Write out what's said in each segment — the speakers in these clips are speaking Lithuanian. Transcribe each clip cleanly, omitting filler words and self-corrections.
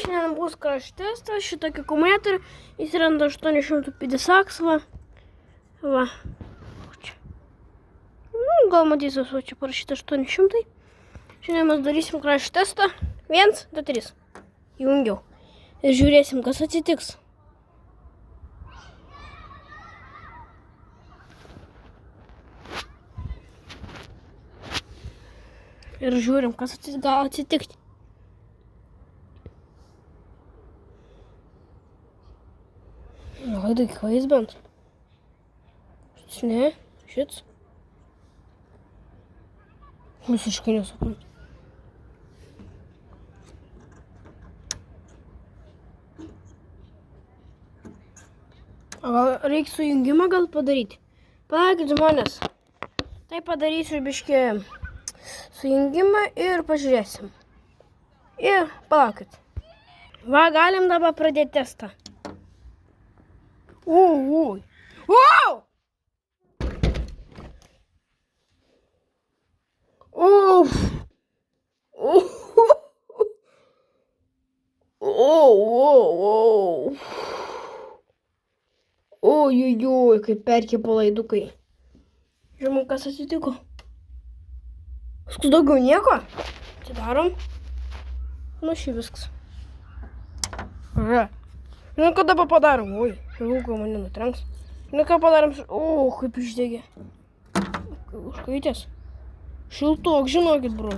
Šiandien bus crash testas, šitokį akumuliatorių, jis randa 850 va. Va. Čia. Gal matysis, o čia parašyta 800. Šiandien mes darysim crash testą. 1, 2, 3. Jungiau. Ir žiūrėsim, kas atsitiks. Ir žiūrim, kas gal atsitikti. Gal kvais bent. Šits ne, šits. Visiškai nesuprantu. O gal reikia sujungimą gal padaryti? Palaukit žmonės. Tai padarysiu biškį sujungimą ir pažiūrėsim. Ir palaukit. Va, galim dabar pradėti testą. Ui. Wow! Uf. Ojojoj, kaip perkėpo laidukai. Žiūrėjom, kas atsitiko. Viskas daugiau nieko. Atidarom. Nu, šį viskas. Žinau, ką dabar padarom. Oi, žinau, ką mane nutrenks. Žinau, ką padarom. O, kaip išdegė. Užkaitės. Šiltok, žinokit, bro.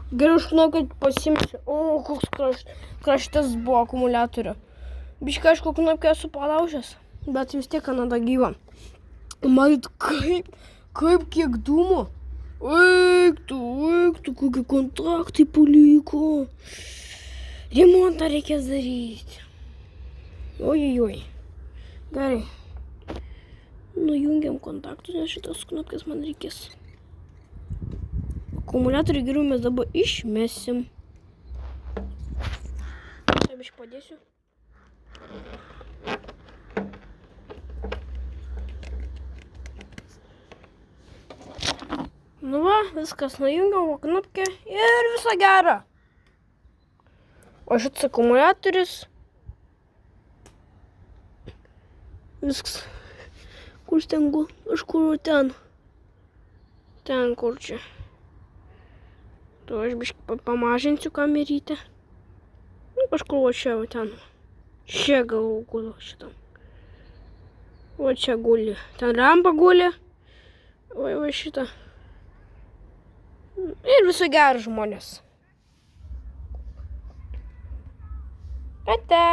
Geriau žinokit pasimsiu. Koks kraštas buvo akumuliatorio. Biškai, aišku, knapkę esu palaužęs, bet vis tiek Kanada gyva. Matyt, kaip kiek dūmo. Eiktų, kokie kontraktai paliko. Remontą reikės daryti. Ojojoj. Gerai. Nujungiam kontaktus, nes šitas knapkės man reikės. Akumuliatorių geriau mes dabar išmesim. Taip išpadėsiu. Nu va, viskas nujungiau knapkę ir viso gero. O šitas akumuliatorius. Viskas. Kur stengu? Kažkur ten. Ten kur čia. Tu aš biškai pamažinsiu kamerytę. Nu, kažkur va čia, va ten. Čia gal guli šitam. Va čia guli. Ten rampa guli. Va šitą. Ir viso gero žmonės. Ate.